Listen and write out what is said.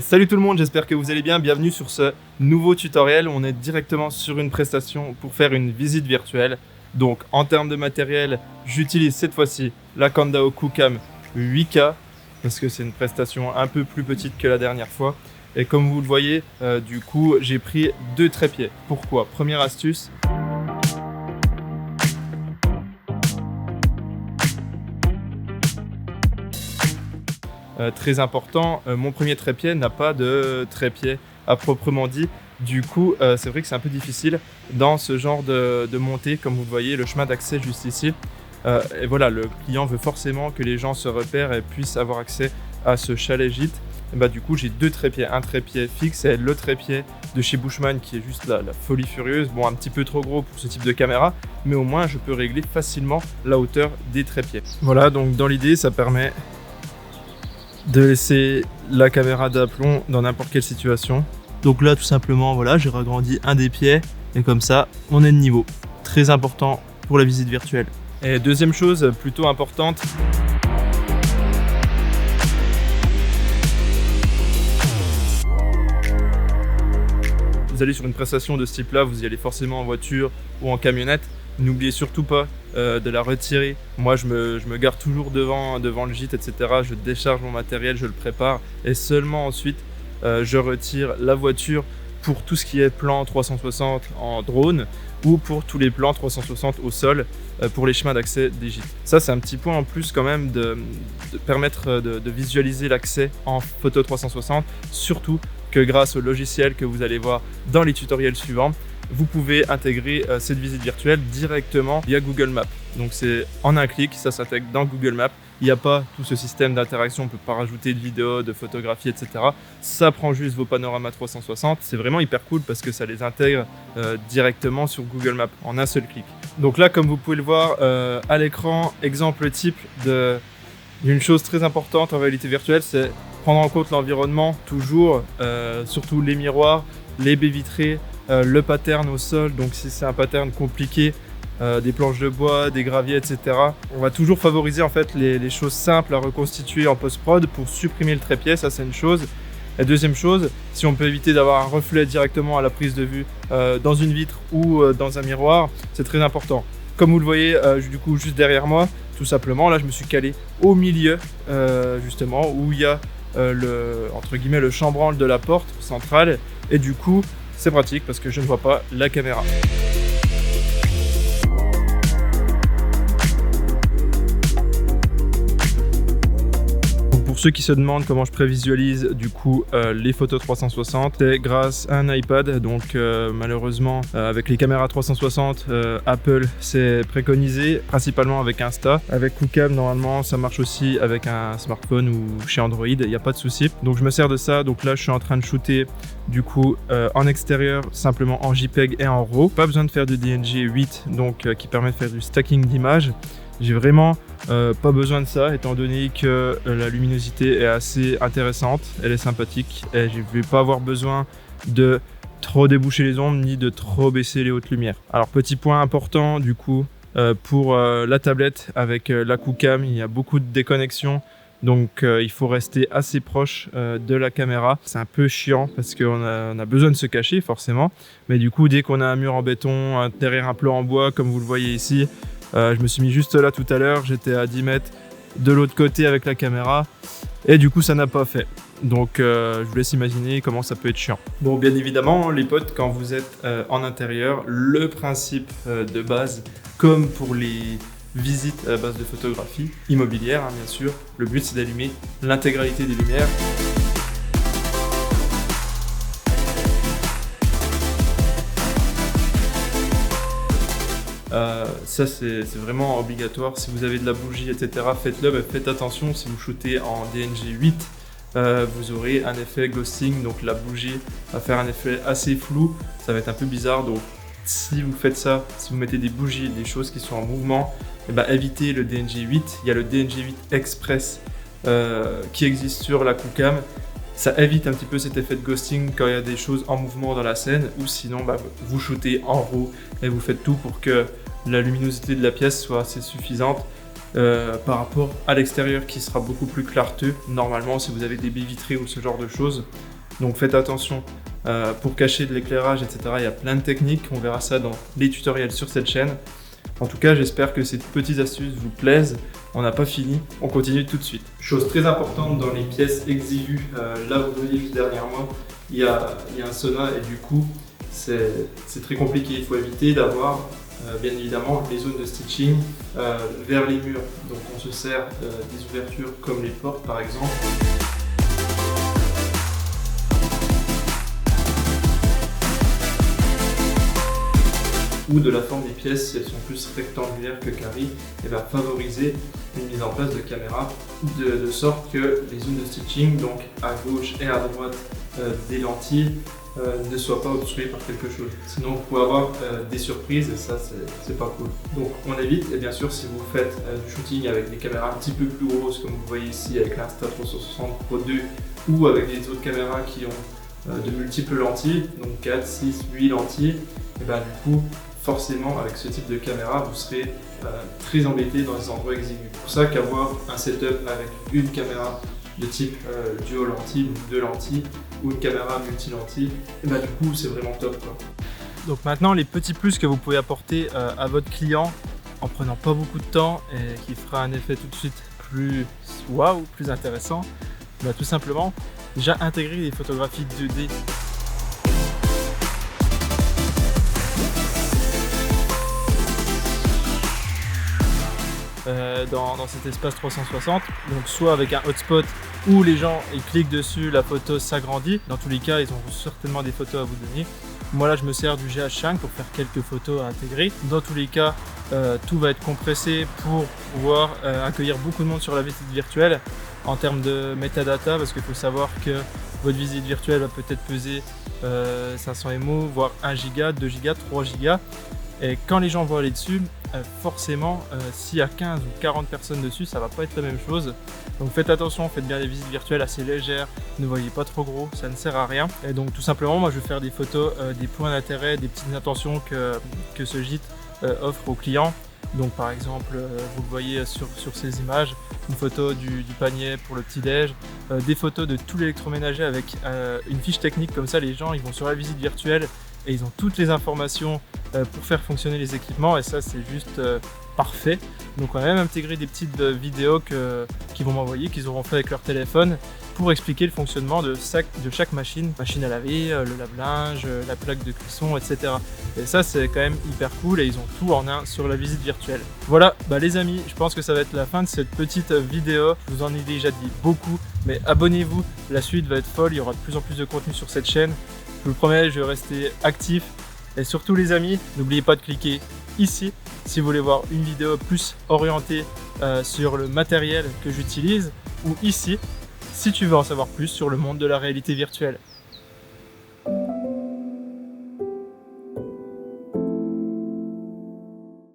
Salut tout le monde, j'espère que vous allez bien. Bienvenue sur ce nouveau tutoriel où on est directement sur une prestation pour faire une visite virtuelle. Donc en termes de matériel, j'utilise cette fois-ci la Kandao QCam 8K parce que c'est une prestation un peu plus petite que la dernière fois. Et comme vous le voyez, du coup, j'ai pris 2 trépieds. Pourquoi? Première astuce. Très important, mon premier trépied n'a pas de trépied à proprement dit. Du coup, c'est vrai que c'est un peu difficile dans ce genre de montée. Comme vous le voyez, le chemin d'accès juste ici. Et voilà, le client veut forcément que les gens se repèrent et puissent avoir accès à ce chalet gîte. Et bah, du coup, j'ai 2 trépieds. Un trépied fixe et le trépied de chez Bushman qui est juste la folie furieuse. Bon, un petit peu trop gros pour ce type de caméra, mais au moins je peux régler facilement la hauteur des trépieds. Voilà, donc dans l'idée, ça permet de laisser la caméra d'aplomb dans n'importe quelle situation. Donc là, tout simplement, voilà, j'ai ragrandi un des pieds et comme ça, on est de niveau. Très important pour la visite virtuelle. Et deuxième chose plutôt importante, vous allez sur une prestation de ce type-là, vous y allez forcément en voiture ou en camionnette. N'oubliez surtout pas de la retirer. Moi, je me gare toujours devant le gîte, etc. Je décharge mon matériel, je le prépare et seulement ensuite, je retire la voiture pour tout ce qui est plan 360 en drone ou pour tous les plans 360 au sol pour les chemins d'accès des gîtes. Ça, c'est un petit point en plus quand même de permettre de visualiser l'accès en photo 360, surtout que grâce au logiciel que vous allez voir dans les tutoriels suivants, vous pouvez intégrer cette visite virtuelle directement via Google Maps. Donc c'est en un clic, ça s'intègre dans Google Maps. Il n'y a pas tout ce système d'interaction, on ne peut pas rajouter de vidéos, de photographies, etc. Ça prend juste vos panoramas 360. C'est vraiment hyper cool parce que ça les intègre directement sur Google Maps en un seul clic. Donc là, comme vous pouvez le voir à l'écran, exemple type d'une chose très importante en réalité virtuelle, c'est prendre en compte l'environnement, toujours, surtout les miroirs, les baies vitrées, le pattern au sol. Donc si c'est un pattern compliqué, des planches de bois, des graviers, etc. On va toujours favoriser en fait les choses simples à reconstituer en post-prod pour supprimer le trépied, ça c'est une chose. La deuxième chose, si on peut éviter d'avoir un reflet directement à la prise de vue dans une vitre ou dans un miroir, c'est très important. Comme vous le voyez du coup juste derrière moi, tout simplement, là je me suis calé au milieu justement où il y a entre guillemets le chambranle de la porte centrale et du coup c'est pratique parce que je ne vois pas la caméra. Pour ceux qui se demandent comment je prévisualise du coup les photos 360, c'est grâce à un iPad. Donc malheureusement avec les caméras 360, Apple s'est préconisé principalement avec Insta. Avec QCam normalement ça marche aussi avec un smartphone ou chez Android, il n'y a pas de souci. Donc je me sers de ça. Donc là je suis en train de shooter du coup en extérieur simplement en JPEG et en RAW. Pas besoin de faire de DNG 8 donc qui permet de faire du stacking d'images. J'ai vraiment pas besoin de ça étant donné que la luminosité est assez intéressante, elle est sympathique et je ne vais pas avoir besoin de trop déboucher les ombres ni de trop baisser les hautes lumières. Alors petit point important du coup pour la tablette avec la QCam, il y a beaucoup de déconnexion. Donc il faut rester assez proche de la caméra. C'est un peu chiant parce qu'on a besoin de se cacher forcément. Mais du coup dès qu'on a un mur en béton, derrière un plan en bois comme vous le voyez ici, je me suis mis juste là tout à l'heure, j'étais à 10 mètres de l'autre côté avec la caméra et du coup ça n'a pas fait. Donc je vous laisse imaginer comment ça peut être chiant. Bon, bien évidemment les potes, quand vous êtes en intérieur, le principe de base, comme pour les visites à base de photographie immobilière bien sûr, le but c'est d'allumer l'intégralité des lumières. Ça c'est vraiment obligatoire. Si vous avez de la bougie etc, faites-le, mais faites attention, si vous shootez en DNG 8 vous aurez un effet ghosting, donc la bougie va faire un effet assez flou, ça va être un peu bizarre. Donc si vous faites ça, si vous mettez des bougies, des choses qui sont en mouvement, et ben, évitez le DNG 8. Il y a le DNG 8 Express qui existe sur la QCam. Ça évite un petit peu cet effet de ghosting quand il y a des choses en mouvement dans la scène, ou sinon bah, vous shootez en RAW et vous faites tout pour que la luminosité de la pièce soit assez suffisante par rapport à l'extérieur qui sera beaucoup plus clarteux normalement si vous avez des baies vitrées ou ce genre de choses. Donc faites attention pour cacher de l'éclairage, etc. Il y a plein de techniques, on verra ça dans les tutoriels sur cette chaîne. En tout cas, j'espère que ces petites astuces vous plaisent. On n'a pas fini, on continue tout de suite. Chose très importante dans les pièces exiguës, là vous voyez juste derrière moi, il y a un sauna et du coup c'est très compliqué. Il faut éviter d'avoir bien évidemment les zones de stitching vers les murs. Donc on se sert des ouvertures comme les portes par exemple. Ou de la forme des pièces, si elles sont plus rectangulaires que carrées, et va favoriser une mise en place de caméra de sorte que les zones de stitching, donc à gauche et à droite des lentilles, ne soient pas obstruées par quelque chose. Sinon vous pouvez avoir des surprises et ça c'est pas cool. Donc on évite, et bien sûr si vous faites du shooting avec des caméras un petit peu plus grosses comme vous voyez ici avec l'Insta360 Pro 2 ou avec les autres caméras qui ont de multiples lentilles, donc 4, 6, 8 lentilles, et ben du coup forcément avec ce type de caméra vous serez très embêté dans les endroits exigus. C'est pour ça qu'avoir un setup avec une caméra de type duo lentille ou 2 lentilles ou une caméra multi-lentille, et bah du coup c'est vraiment top quoi. Donc maintenant les petits plus que vous pouvez apporter à votre client en prenant pas beaucoup de temps et qui fera un effet tout de suite plus waouh, plus intéressant, bah, tout simplement déjà intégrer les photographies 2D. Dans cet espace 360, donc soit avec un hotspot où les gens ils cliquent dessus, la photo s'agrandit. Dans tous les cas, ils ont certainement des photos à vous donner. Moi là, je me sers du GH5 pour faire quelques photos à intégrer. Dans tous les cas, tout va être compressé pour pouvoir accueillir beaucoup de monde sur la visite virtuelle en termes de metadata, parce qu'il faut savoir que votre visite virtuelle va peut-être peser 500 MO, voire 1 giga, 2 giga, 3 giga. Et quand les gens vont aller dessus, forcément, s'il y a 15 ou 40 personnes dessus, ça va pas être la même chose. Donc faites attention, faites bien des visites virtuelles assez légères, ne voyez pas trop gros, ça ne sert à rien. Et donc tout simplement, moi je vais faire des photos, des points d'intérêt, des petites intentions que ce gîte offre aux clients. Donc par exemple, vous le voyez sur ces images, une photo du panier pour le petit-déj, des photos de tout l'électroménager avec une fiche technique, comme ça les gens ils vont sur la visite virtuelle et ils ont toutes les informations pour faire fonctionner les équipements, et ça c'est juste parfait. Donc on a même intégré des petites vidéos qu'ils vont m'envoyer, qu'ils auront fait avec leur téléphone pour expliquer le fonctionnement de chaque machine à laver, le lave-linge, la plaque de cuisson, etc. Et ça c'est quand même hyper cool et ils ont tout en un sur la visite virtuelle. Voilà, les amis, je pense que ça va être la fin de cette petite vidéo. Je vous en ai déjà dit beaucoup, mais abonnez-vous, la suite va être folle, il y aura de plus en plus de contenu sur cette chaîne. Je vous le promets, je vais rester actif. Et surtout les amis, n'oubliez pas de cliquer ici si vous voulez voir une vidéo plus orientée sur le matériel que j'utilise, ou ici si tu veux en savoir plus sur le monde de la réalité virtuelle.